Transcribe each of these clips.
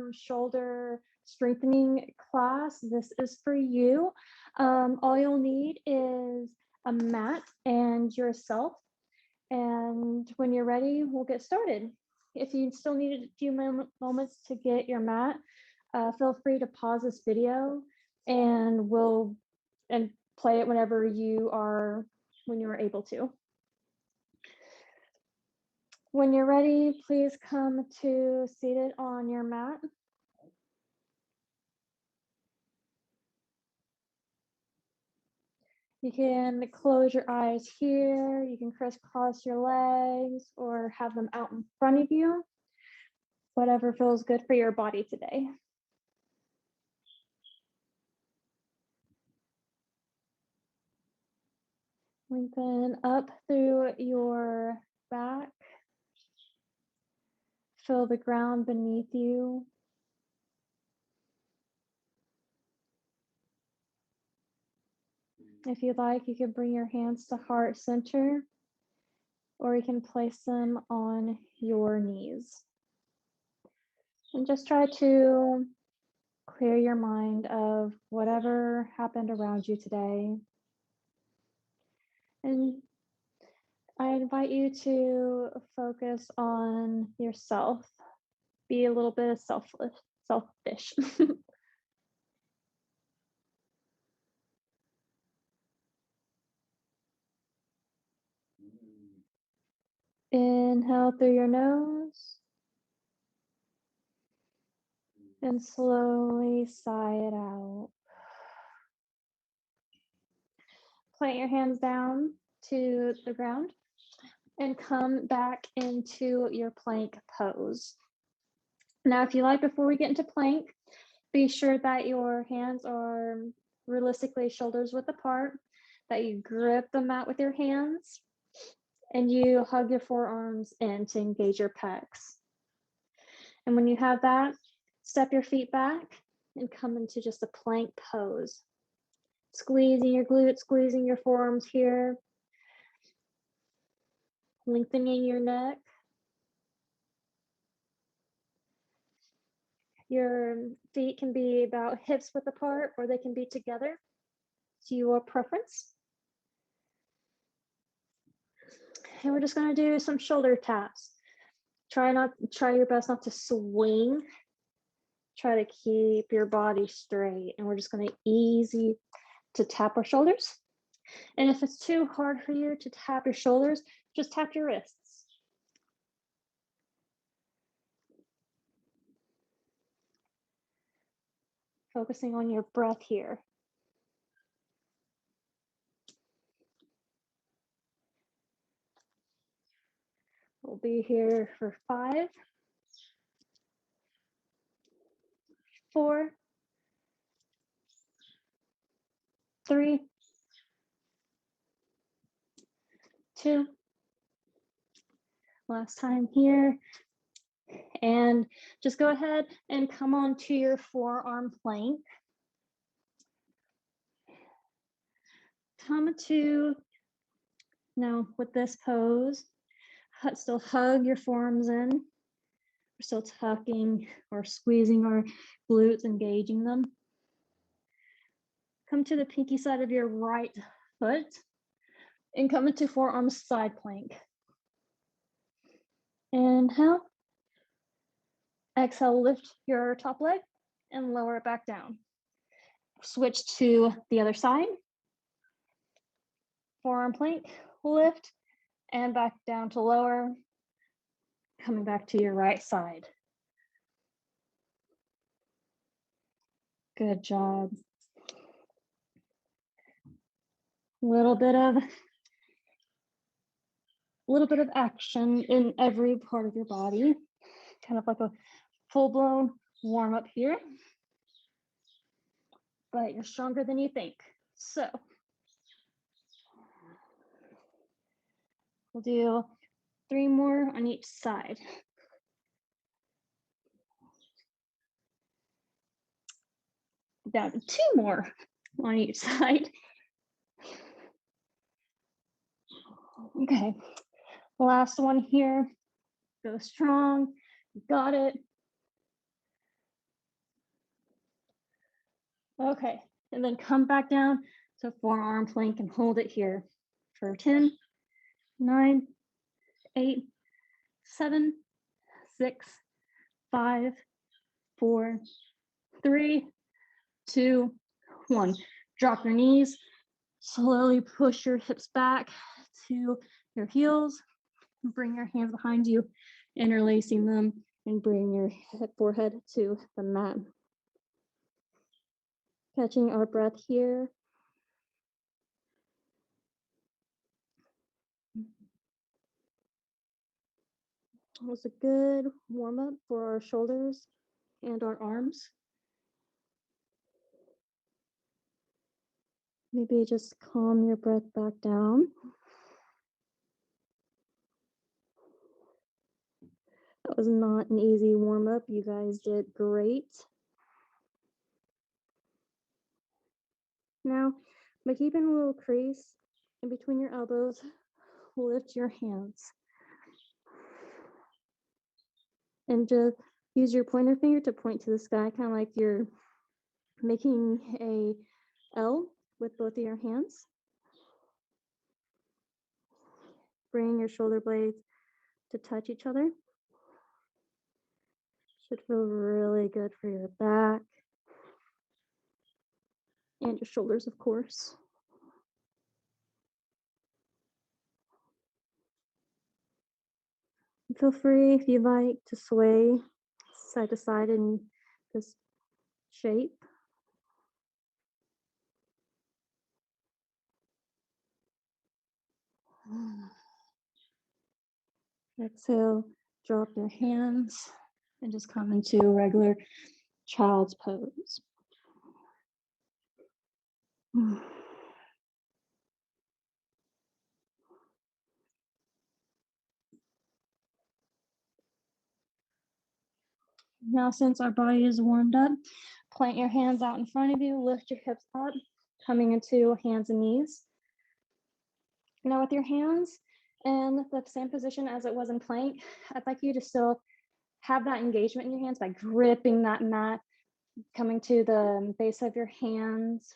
arm shoulder strengthening class, this is for you. All you'll need is a mat and yourself. And when you're ready, we'll get started. If you still need a few moments to get your mat, feel free to pause this video and play it whenever when you're able to. When you're ready, please come to seated on your mat. You can close your eyes here. You can crisscross your legs or have them out in front of you. Whatever feels good for your body today. Lengthen up through your back. Feel the ground beneath you. If you'd like, you can bring your hands to heart center, or you can place them on your knees. And just try to clear your mind of whatever happened around you today. And I invite you to focus on yourself. Be a little bit selfish. Inhale through your nose and slowly sigh it out. Plant your hands down to the ground and come back into your plank pose. Now, if you like, before we get into plank, be sure that your hands are realistically shoulders width apart, that you grip the mat with your hands, and you hug your forearms in to engage your pecs. And when you have that, step your feet back and come into just a plank pose. Squeezing your glutes, squeezing your forearms here, lengthening your neck. Your feet can be about hips width apart, or they can be together. It's your preference. And we're just going to do some shoulder taps. Try your best not to swing. Try to keep your body straight. And we're just going to easy to tap our shoulders. And if it's too hard for you to tap your shoulders, just tap your wrists. Focusing on your breath here. We'll be here for 5, 4, 3, 2. Last time here. And just go ahead and come on to your forearm plank. Come to, now with this pose, still hug your forearms in. We're still tucking or squeezing our glutes, engaging them. Come to the pinky side of your right foot and come into forearm side plank. Inhale. Exhale, lift your top leg and lower it back down. Switch to the other side. Forearm plank, lift, and back down to lower. Coming back to your right side. Good job. A little bit of action in every part of your body. Kind of like a full-blown warm up here. But you're stronger than you think. So we'll do 3 more on each side. Down to 2 more on each side. Okay, last one here. Go strong, you got it. Okay, and then come back down to forearm plank and hold it here for 10, 9, 8, 7, 6, 5, 4, 3, 2, 1. Drop your knees. Slowly push your hips back to your heels. Bring your hands behind you, interlacing them, and bring your forehead to the mat. Catching our breath here. It was a good warm up for our shoulders and our arms. Maybe just calm your breath back down. That was not an easy warm up. You guys did great. Now, by keeping a little crease in between your elbows, lift your hands. And just use your pointer finger to point to the sky, kind of like you're making a L with both of your hands. Bring your shoulder blades to touch each other. Should feel really good for your back and your shoulders, of course. Feel free, if you like, to sway side to side in this shape. Exhale, drop your hands and just come into a regular child's pose. Now, since our body is warmed up, plant your hands out in front of you, lift your hips up, coming into hands and knees. Now with your hands in the same position as it was in plank, I'd like you to still have that engagement in your hands by gripping that mat, coming to the base of your hands,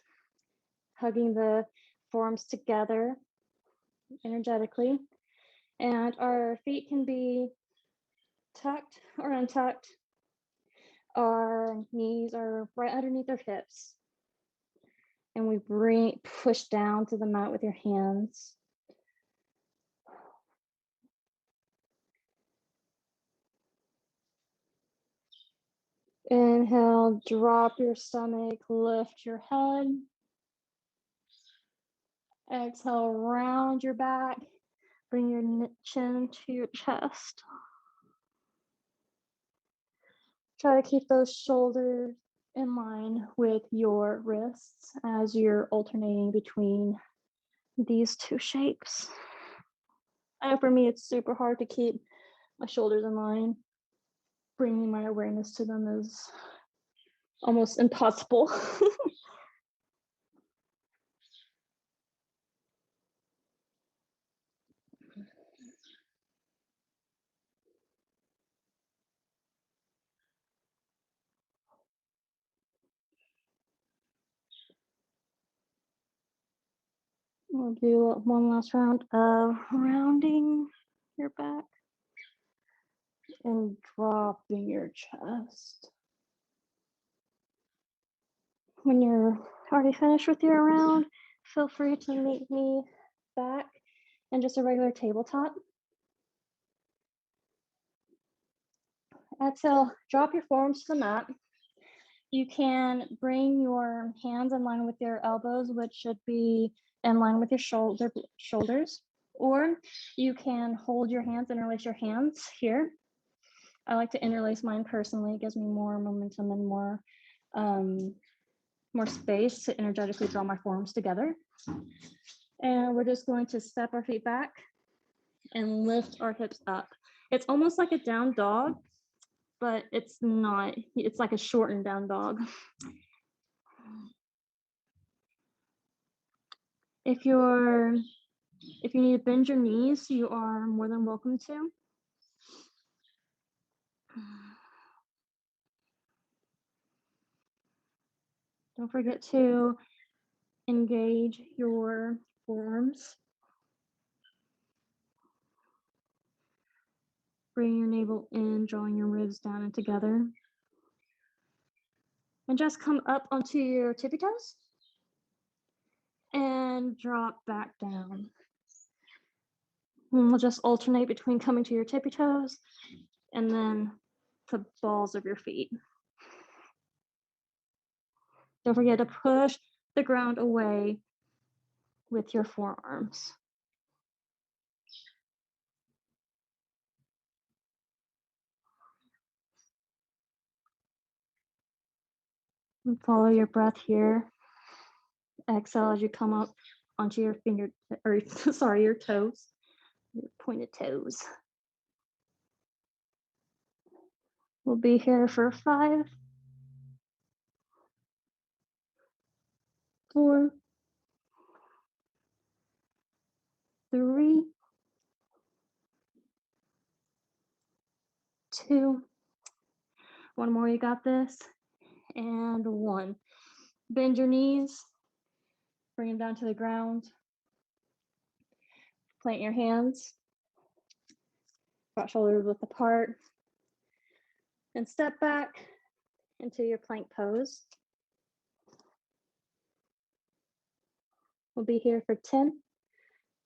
hugging the forearms together energetically. And our feet can be tucked or untucked. Our knees are right underneath our hips. And we push down to the mat with your hands. Inhale, drop your stomach, lift your head. Exhale, round your back, bring your chin to your chest. Try to keep those shoulders in line with your wrists as you're alternating between these two shapes. I know for me, it's super hard to keep my shoulders in line. Bringing my awareness to them is almost impossible. We'll do one last round of rounding your back and dropping your chest. When you're already finished with your round, feel free to meet me back in just a regular tabletop. Exhale, drop your forearms to the mat. You can bring your hands in line with your elbows, which should be in line with your shoulders, or you can hold your hands, interlace your hands here. I like to interlace mine personally. It gives me more momentum and more space to energetically draw my forearms together. And we're just going to step our feet back and lift our hips up. It's almost like a down dog, but it's not. It's like a shortened down dog. If you need to bend your knees, you are more than welcome to. Don't forget to engage your forearms. Bring your navel in, drawing your ribs down and together. And just come up onto your tippy toes and drop back down. And we'll just alternate between coming to your tippy toes and then the balls of your feet. Don't forget to push the ground away with your forearms. And follow your breath here. Exhale as you come up onto your your toes, your pointed toes. We'll be here for 5, 4, 3, 2, one more, you got this, and 1. Bend your knees, bring them down to the ground. Plant your hands, front shoulders width apart, and step back into your plank pose. We'll be here for 10,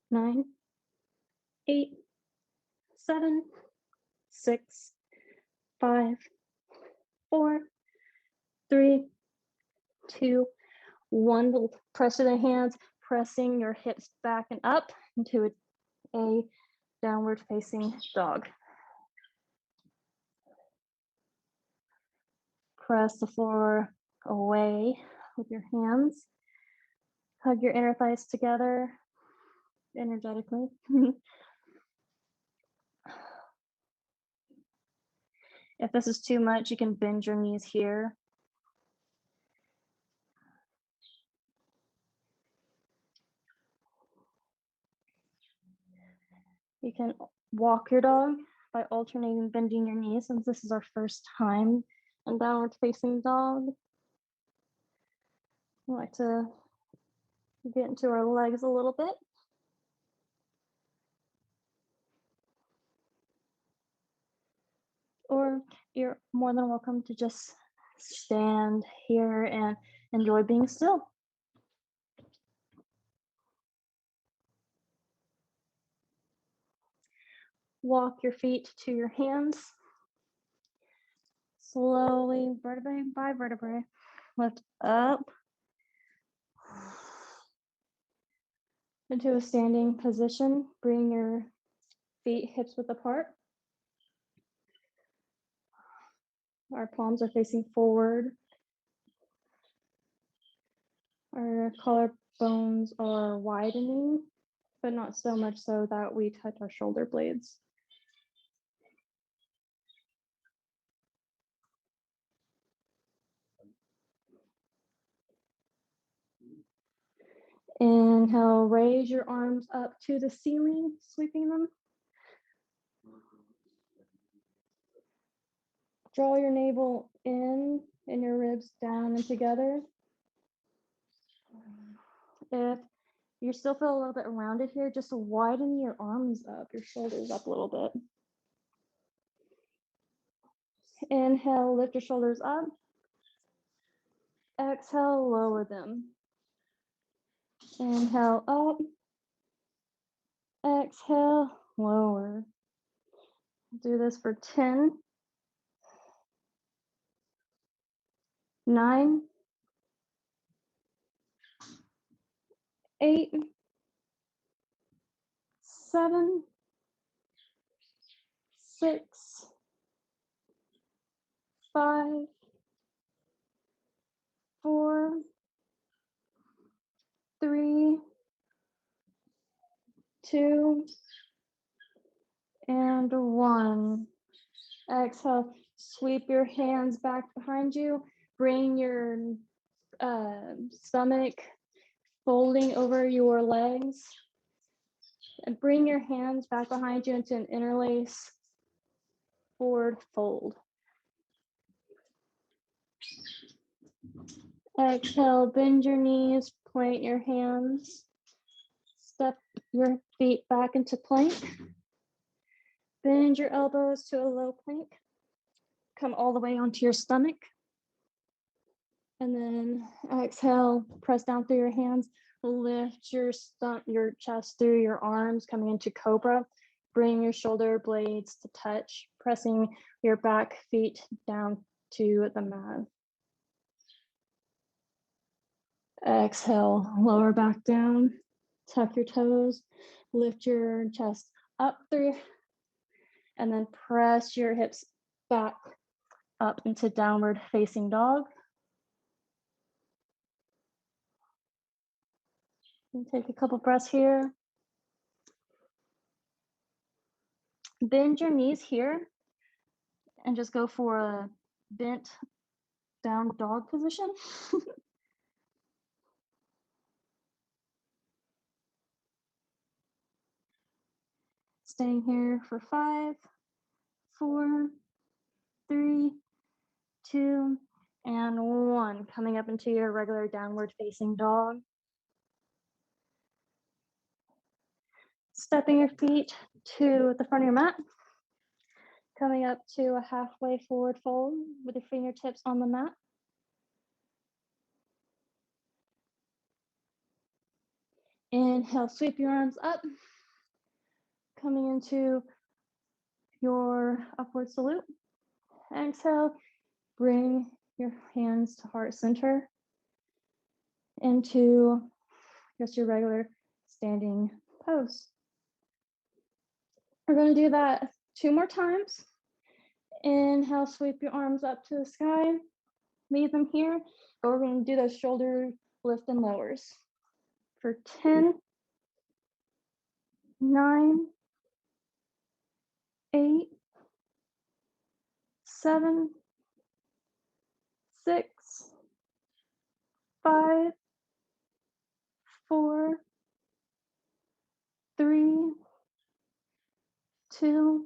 9, 8, 7, 6, 5, 4, 3, 2, 1. Press to the hands, pressing your hips back and up into a downward facing dog. Press the floor away with your hands. Hug your inner thighs together energetically. If this is too much, you can bend your knees here. You can walk your dog by alternating bending your knees, since this is our first time in downward facing dog. We like to get into our legs a little bit. Or you're more than welcome to just stand here and enjoy being still. Walk your feet to your hands. Slowly, vertebrae by vertebrae, lift up into a standing position. Bring your feet hips width apart. Our palms are facing forward. Our collarbones are widening, but not so much so that we touch our shoulder blades. Inhale, raise your arms up to the ceiling, sweeping them. Draw your navel in and your ribs down and together. If you still feel a little bit rounded here, just widen your arms up, your shoulders up a little bit. Inhale, lift your shoulders up. Exhale, lower them. Inhale, up. Exhale, lower. Do this for 10, 9, 8, 7, 6, 5, 4, 3, 2, and 1. Exhale, sweep your hands back behind you. Bring your stomach folding over your legs. And bring your hands back behind you into an interlace forward fold. Exhale, bend your knees, plant your hands, step your feet back into plank. Bend your elbows to a low plank. Come all the way onto your stomach. And then exhale, press down through your hands, lift your chest through your arms, coming into cobra. Bring your shoulder blades to touch, pressing your back feet down to the mat. Exhale, lower back down, tuck your toes, lift your chest up through, and then press your hips back up into downward facing dog. And take a couple breaths here. Bend your knees here and just go for a bent down dog position. Staying here for 5, 4, 3, 2, and 1. Coming up into your regular downward facing dog. Stepping your feet to the front of your mat. Coming up to a halfway forward fold with your fingertips on the mat. Inhale, sweep your arms up. Coming into your upward salute. Exhale, bring your hands to heart center into just your regular standing pose. We're going to do that 2 more times. Inhale, sweep your arms up to the sky. Leave them here. But we're going to do those shoulder lift and lowers for 10, 9, 8, 7, 6, 5, 4, 3, 2,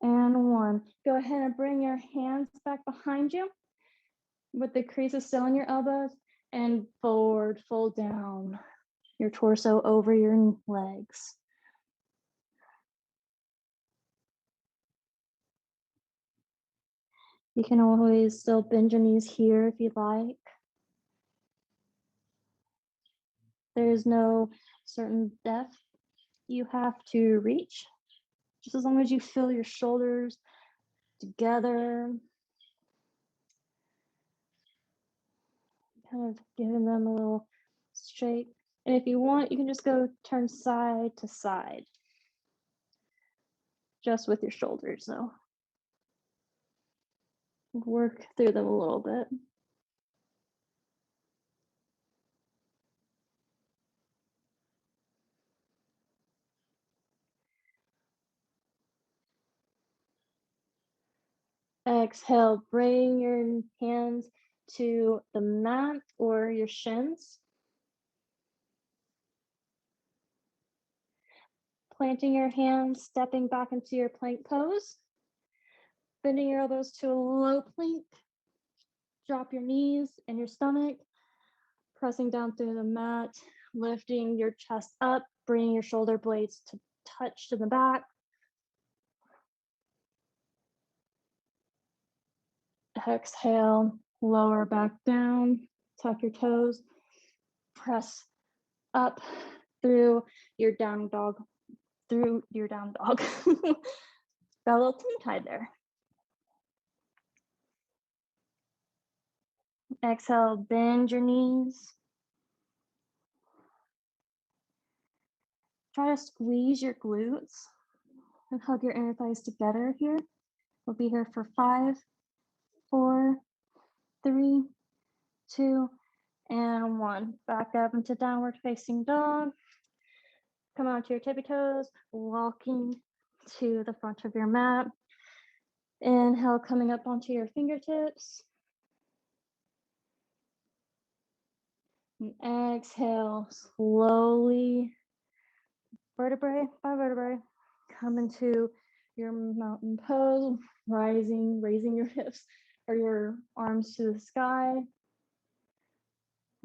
and 1. Go ahead and bring your hands back behind you with the creases still in your elbows, and forward fold down your torso over your legs. You can always still bend your knees here if you like. There's no certain depth you have to reach, just as long as you feel your shoulders together, kind of giving them a little straight. And if you want, you can just go turn side to side, just with your shoulders though. Work through them a little bit. Exhale, bring your hands to the mat or your shins. Planting your hands, stepping back into your plank pose. Bending your elbows to a low plank. Drop your knees and your stomach. Pressing down through the mat, lifting your chest up, bringing your shoulder blades to touch to the back. Exhale, lower back down, tuck your toes, press up through your down dog. Got a little tongue-tied there. Exhale, bend your knees. Try to squeeze your glutes and hug your inner thighs together here. We'll be here for 5, 4, 3, 2, and 1. Back up into downward facing dog. Come onto your tippy toes, walking to the front of your mat. Inhale, coming up onto your fingertips. And exhale, slowly, vertebrae by vertebrae, come into your mountain pose, raising your hips or your arms to the sky.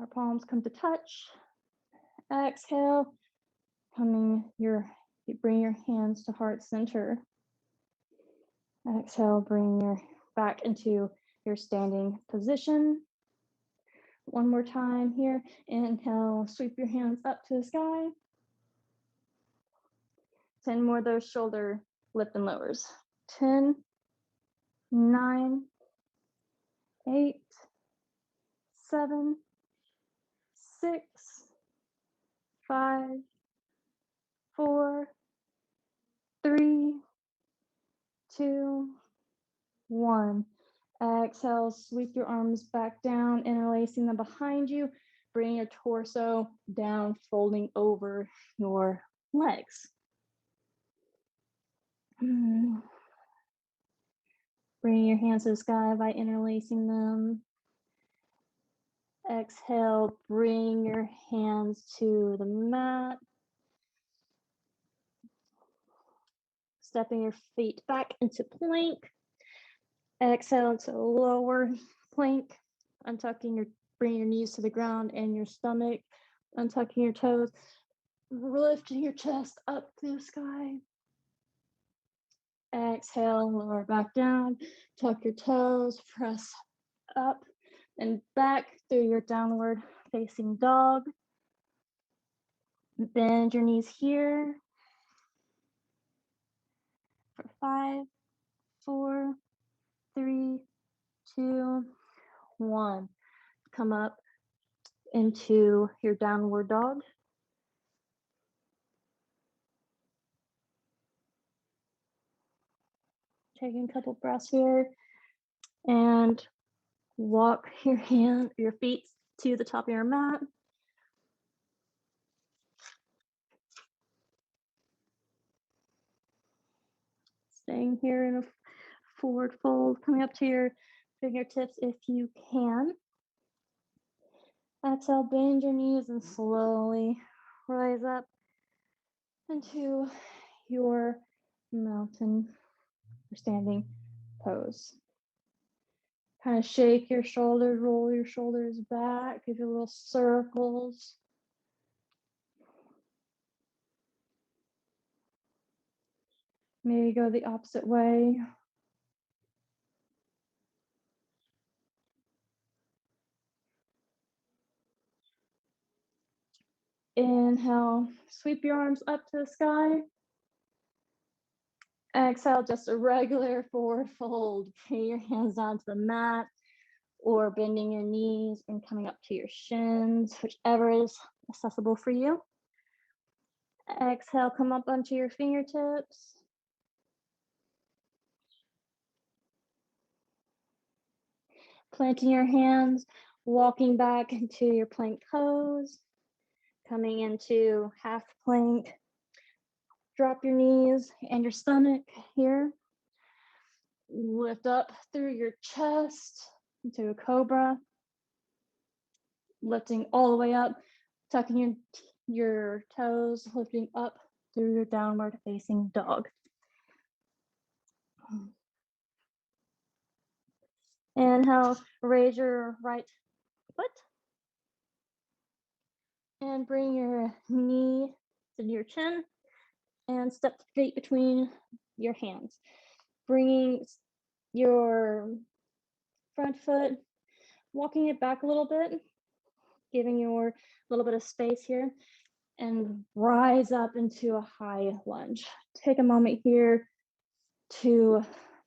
Our palms come to touch. Exhale, bring your hands to heart center. Exhale, bring your back into your standing position. One more time here. Inhale, sweep your hands up to the sky. 10 more of those shoulder lift and lowers. 10, 9, 8, 7, 6, 5, 4, 3, 2, 1. Exhale, sweep your arms back down, interlacing them behind you. Bring your torso down, folding over your legs. Bring your hands to the sky by interlacing them. Exhale, bring your hands to the mat. Stepping your feet back into plank. Exhale to lower plank. Bring your knees to the ground and your stomach. Untucking your toes. Lifting your chest up to the sky. Exhale, lower back down. Tuck your toes, press up and back through your downward facing dog. Bend your knees here. For 5, 4, 3, 2, 1. Come up into your downward dog. Taking a couple breaths here and walk your feet to the top of your mat. Staying here in a forward fold, coming up to your fingertips if you can. Exhale, bend your knees and slowly rise up into your mountain or standing pose. Kind of shake your shoulders, roll your shoulders back, give you little circles. Maybe go the opposite way. Inhale, sweep your arms up to the sky. Exhale, just a regular forward fold. Bring your hands down to the mat or bending your knees and coming up to your shins, whichever is accessible for you. Exhale, come up onto your fingertips. Planting your hands, walking back into your plank pose, coming into half plank. Drop your knees and your stomach here. Lift up through your chest into a cobra. Lifting all the way up, tucking your toes, lifting up through your downward facing dog. Inhale, raise your right foot. And bring your knee to your chin and step straight between your hands. Bringing your front foot, walking it back a little bit, giving your little bit of space here, and rise up into a high lunge. Take a moment here to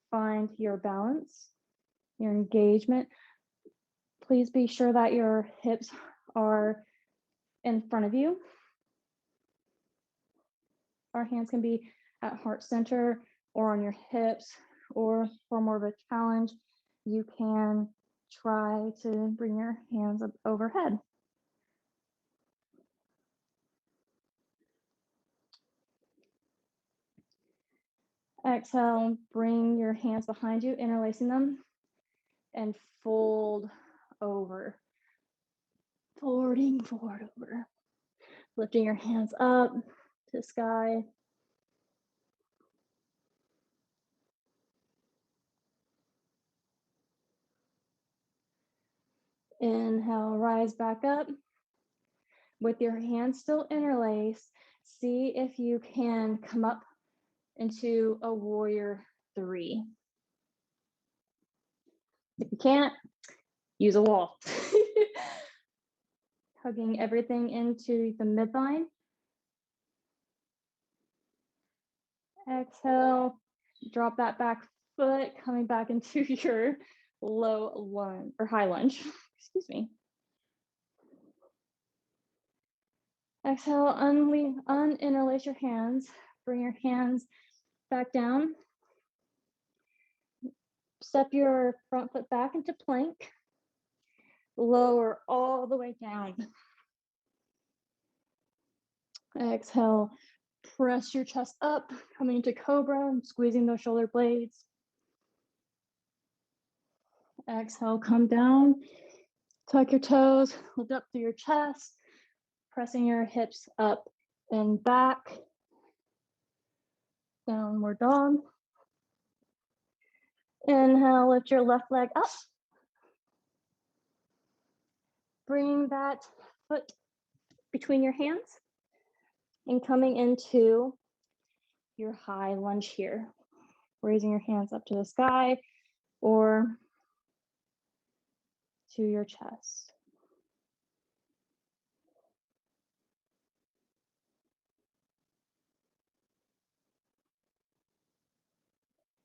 find your balance, your engagement. Please be sure that your hips are in front of you. Our hands can be at heart center or on your hips, or for more of a challenge, you can try to bring your hands up overhead. Exhale, bring your hands behind you, interlacing them, and fold over. Forward over. Lifting your hands up to the sky. Inhale, rise back up. With your hands still interlaced, see if you can come up into a warrior 3. If you can't, use a wall. Hugging everything into the midline. Exhale, drop that back foot, coming back into your low lunge or high lunge. Excuse me. Exhale, uninterlace your hands. Bring your hands back down. Step your front foot back into plank. Lower all the way down. Exhale, press your chest up, coming into cobra, squeezing those shoulder blades. Exhale, come down, tuck your toes, lift up through your chest, pressing your hips up and back. Downward dog. Inhale, lift your left leg up. Bring that foot between your hands and coming into your high lunge here. Raising your hands up to the sky or to your chest.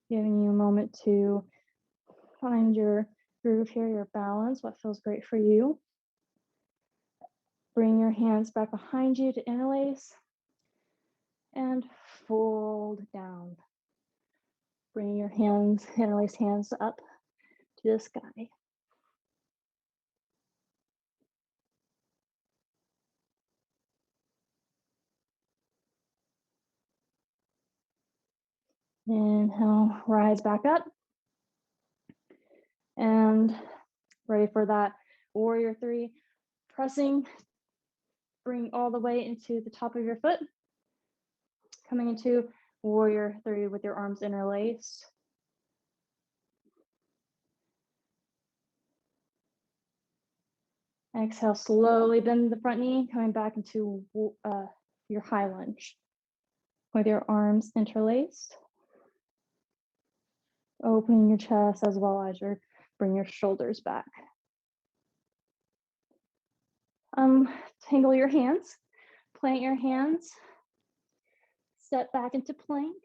Giving you a moment to find your groove here, your balance, what feels great for you. Bring your hands back behind you to interlace and fold down. Bring your hands, interlace hands up to the sky. Inhale, rise back up. And ready for that warrior 3. Pressing, bring all the way into the top of your foot. Coming into warrior 3 with your arms interlaced. Exhale, slowly bend the front knee, coming back into your high lunge with your arms interlaced. Opening your chest as well as bring your shoulders back. Tangle your hands, plant your hands, step back into plank.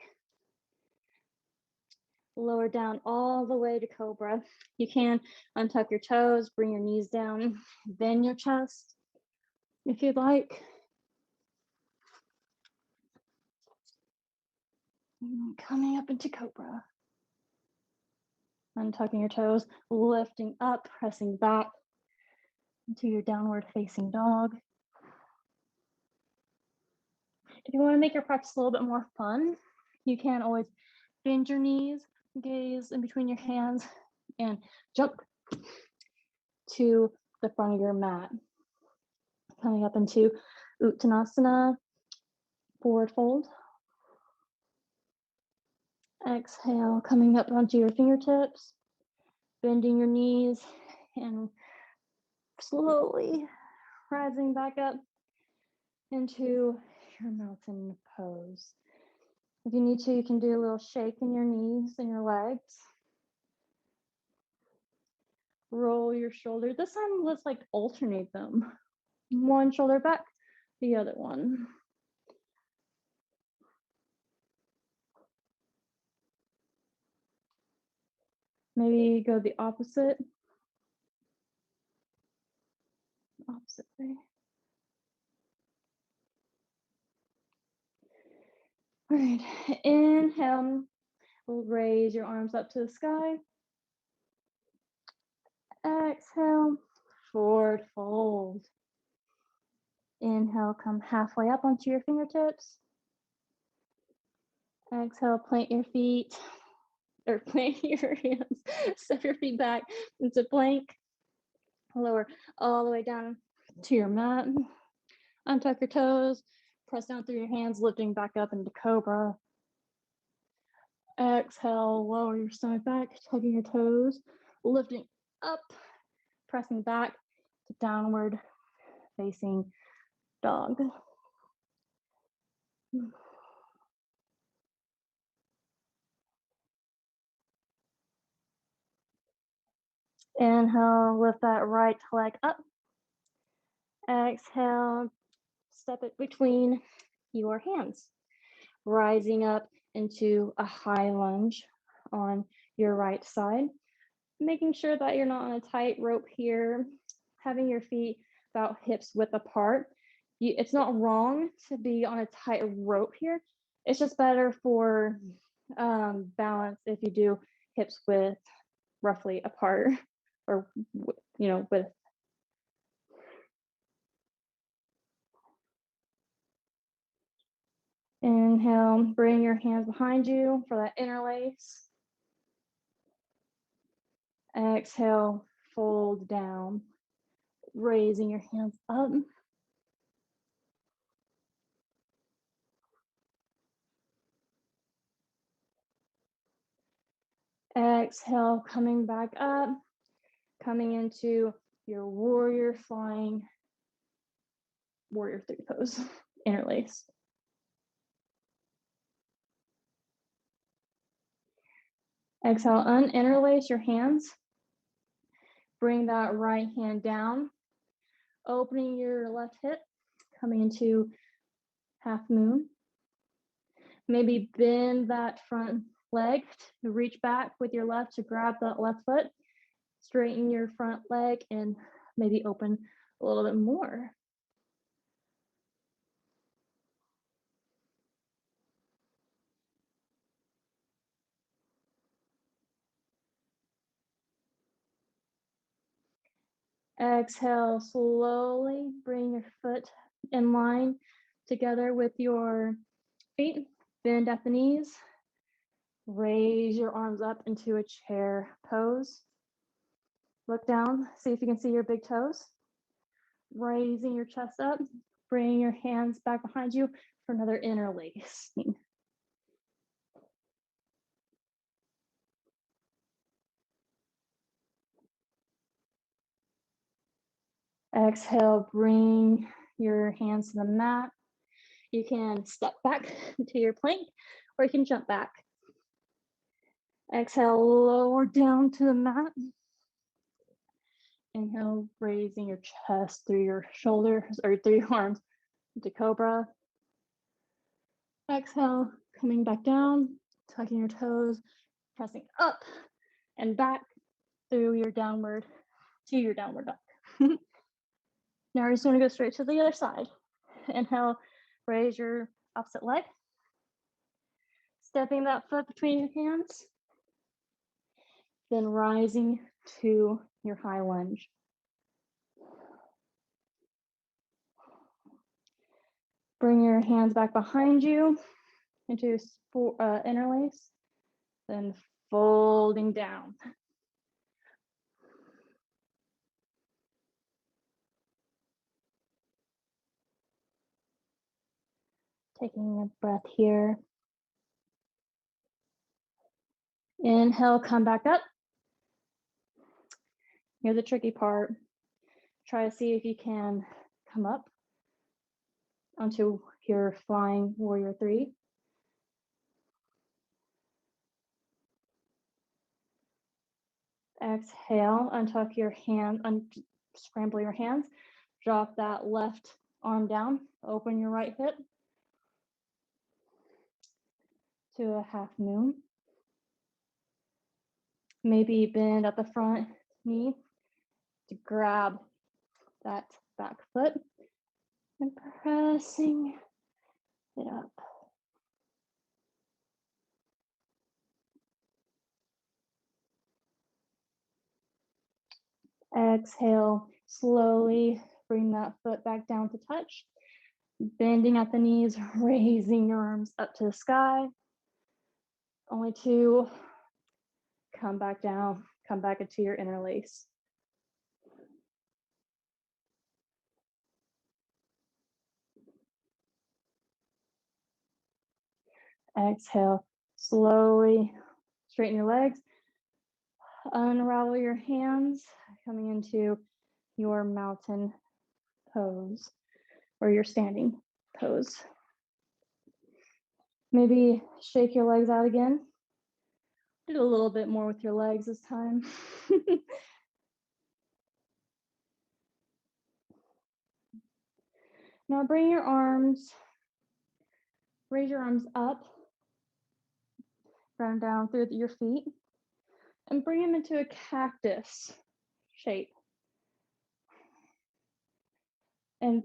Lower down all the way to cobra. You can untuck your toes, bring your knees down, bend your chest if you'd like. Coming up into cobra. Untucking your toes, lifting up, pressing back into your downward facing dog. If you want to make your practice a little bit more fun, you can always bend your knees, gaze in between your hands, and jump to the front of your mat. Coming up into Uttanasana, forward fold. Exhale, coming up onto your fingertips, bending your knees, and slowly rising back up into your mountain pose. If you need to, you can do a little shake in your knees and your legs. Roll your shoulders. This time, let's like alternate them. One shoulder back, the other one. Maybe go the opposite way. All right, inhale, we'll raise your arms up to the sky. Exhale, forward fold. Inhale, come halfway up onto your fingertips. Exhale, plant your feet, or plant your hands, step your feet back into plank. Lower all the way down to your mat. Untuck your toes, press down through your hands, lifting back up into cobra. Exhale, lower your stomach back, tucking your toes, lifting up pressing back to downward facing dog. Inhale, lift that right leg up. Exhale, step it between your hands, rising up into a high lunge on your right side, making sure that you're not on a tight rope here, having your feet about hips width apart. It's not wrong to be on a tight rope here. It's just better for balance if you do hips width roughly apart or width. Inhale, bring your hands behind you for that interlace. Exhale, fold down, raising your hands up. Exhale, coming back up, coming into your warrior flying, warrior three pose, interlace. Exhale, uninterlace your hands. Bring that right hand down, opening your left hip, coming into half moon. Maybe bend that front leg to reach back with your left to grab that left foot. Straighten your front leg and maybe open a little bit more. Exhale, slowly bring your foot in line together with your feet. Bend at the knees. Raise your arms up into a chair pose. Look down, see if you can see your big toes. Raising your chest up. Bring your hands back behind you for another interlacing. Exhale, bring your hands to the mat. You can step back to your plank or you can jump back. Exhale, lower down to the mat. Inhale, raising your chest through your shoulders or through your arms into cobra. Exhale, coming back down, tucking your toes, pressing up and back through your downward to your downward dog. Now we're just going to go straight to the other side. Inhale, raise your opposite leg. Stepping that foot between your hands. Then rising to your high lunge. Bring your hands back behind you into interlace. Then folding down. Taking a breath here. Inhale, come back up. Here's the tricky part. Try to see if you can come up onto your flying warrior three. Exhale, untuck your hand, unscramble your hands. Drop that left arm down. Open your right hip to a half moon. Maybe bend at the front knee to grab that back foot and pressing it up. Exhale, slowly bring that foot back down to touch. Bending at the knees, raising your arms up to the sky. Only two. Come back down, come back into your interlace. Exhale, slowly straighten your legs. Unravel your hands, coming into your mountain pose or your standing pose. Maybe shake your legs out again. Do a little bit more with your legs this time. Now bring your arms, raise your arms up, ground down through your feet, and bring them into a cactus shape. And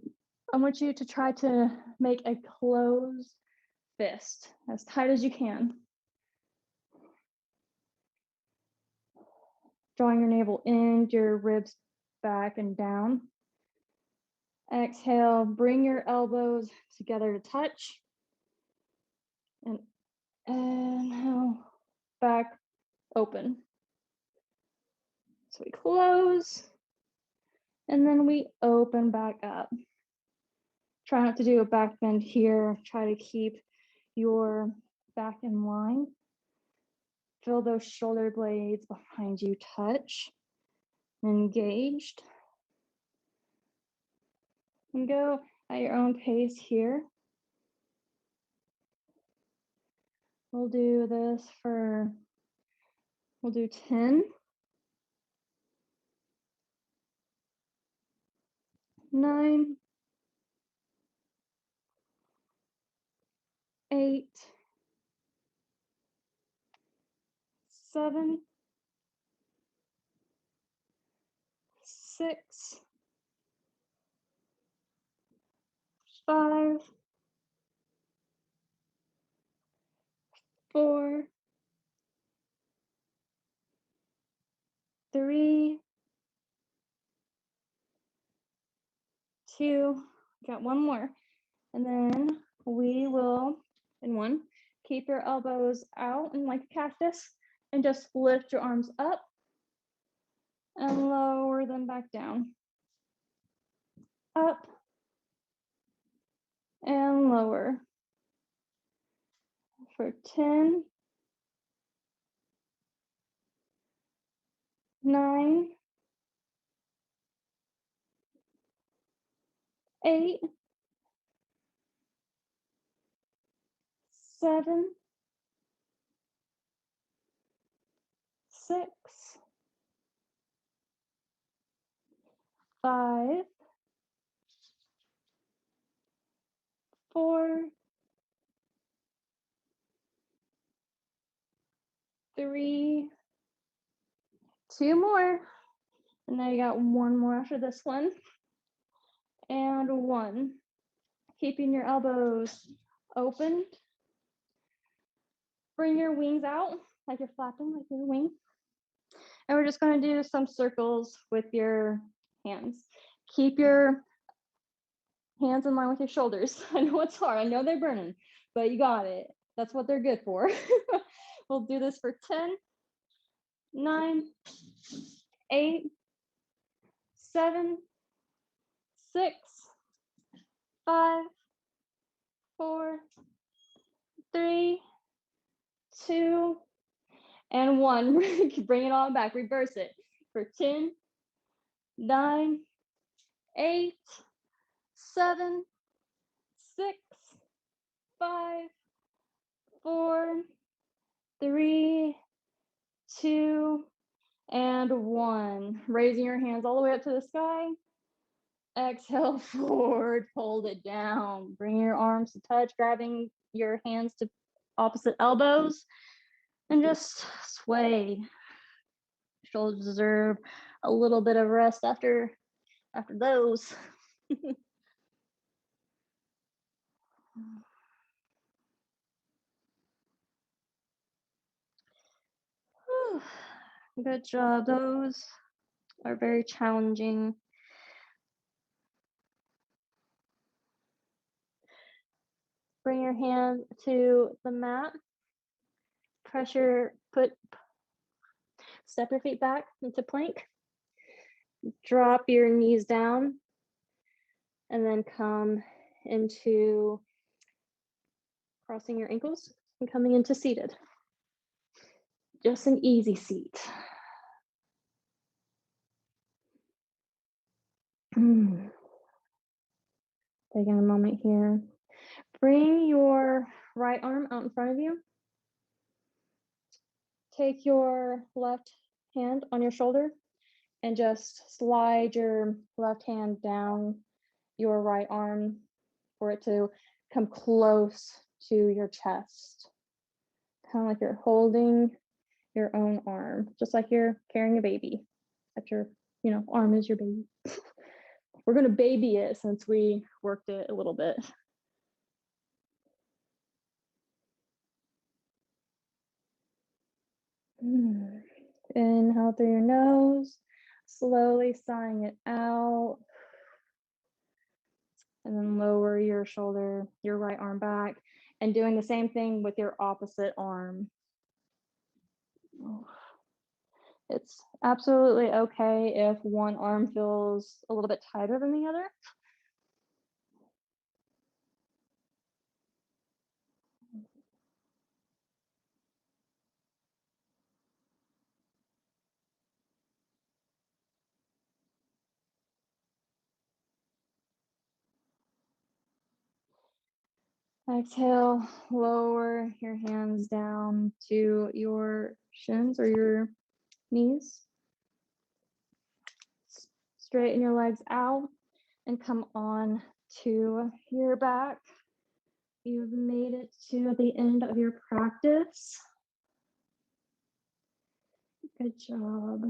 I want you to try to make a closed fist as tight as you can. Drawing your navel in, your ribs back and down. Exhale, bring your elbows together to touch. And inhale, back, open. So we close, and then we open back up. Try not to do a back bend here. Try to keep your back in line. Feel those shoulder blades behind you touch, engaged. And go at your own pace here. We'll do this we'll do 10, 9, 8, 7, 6, 5, 4, 3, 2, got one more. And then we will, in one, keep your elbows out and like a cactus and just lift your arms up and lower them back down. Up and lower. For 10, 9, 8, 7, 6, 5, 4, 3, 2 more. And now you got one more after this one. And 1. Keeping your elbows open. Bring your wings out like you're flapping, like your wing. And we're just going to do some circles with your hands. Keep your hands in line with your shoulders. I know it's hard. I know they're burning, but you got it. That's what they're good for. We'll do this for 10, 9, 8, 7, 6, 5, 4, 3, 2, and 1. Bring it all back. Reverse it for 10, 9, 8, 7, 6, 5, 4, 3, 2, and 1. Raising your hands all the way up to the sky. Exhale, forward, fold it down. Bring your arms to touch, grabbing your hands to opposite elbows, and just sway. Shoulders deserve a little bit of rest after those. Good job. Those are very challenging. Bring your hand to the mat. Step your feet back into plank. Drop your knees down and then come into crossing your ankles and coming into seated. Just an easy seat. Taking a moment here. Bring your right arm out in front of you. Take your left hand on your shoulder and just slide your left hand down your right arm for it to come close to your chest. Kind of like you're holding your own arm, just like you're carrying a baby. That your, arm is your baby. We're gonna baby it since we worked it a little bit. Inhale through your nose, slowly sighing it out. And then lower your shoulder, your right arm back, and doing the same thing with your opposite arm. It's absolutely okay if one arm feels a little bit tighter than the other. Exhale, lower your hands down to your shins or your knees. Straighten your legs out and come on to your back. You've made it to the end of your practice. Good job.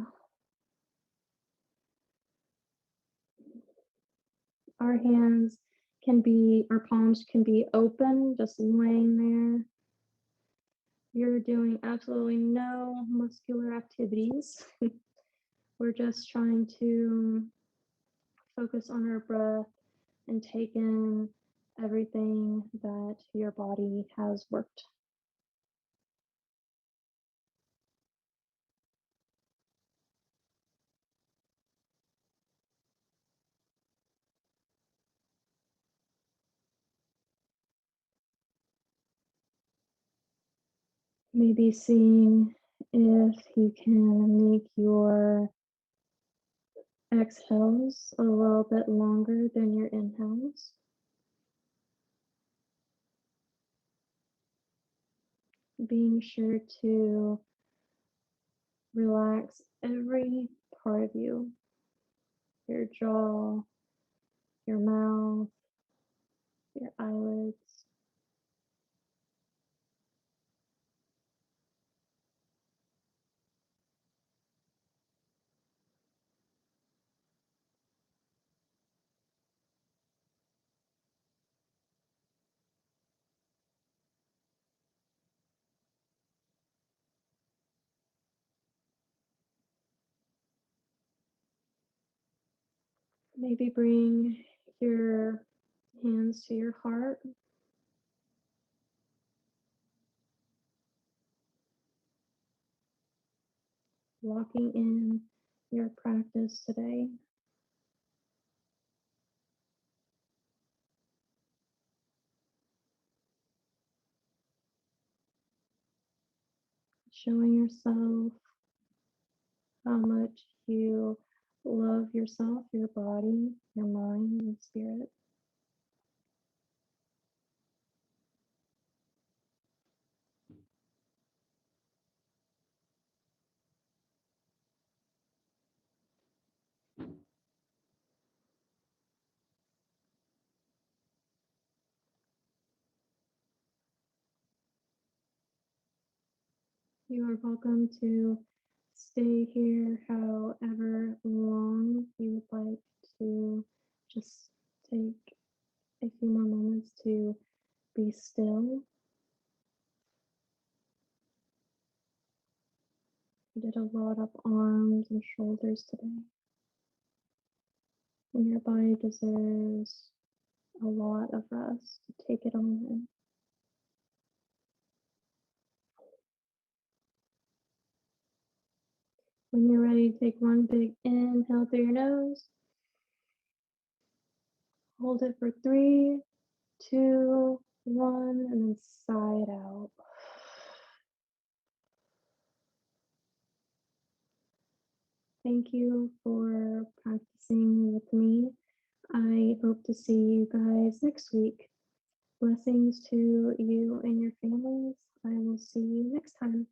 Our palms can be open, just laying there. You're doing absolutely no muscular activities. We're just trying to focus on our breath and take in everything that your body has worked. Maybe seeing if you can make your exhales a little bit longer than your inhales. Being sure to relax every part of you, your jaw, your mouth, your eyelids. Maybe bring your hands to your heart. Locking in your practice today. Showing yourself how much you love yourself, your body, your mind, and spirit. You are welcome to stay here however long you would like to. Just take a few more moments to be still. You did a lot of arms and shoulders today. And your body deserves a lot of rest. Take it all in. When you're ready, take one big inhale through your nose. Hold it for 3, 2, 1, and then sigh it out. Thank you for practicing. practicing with me. I hope to see you guys next week. Blessings to you and your families. I will see you next time.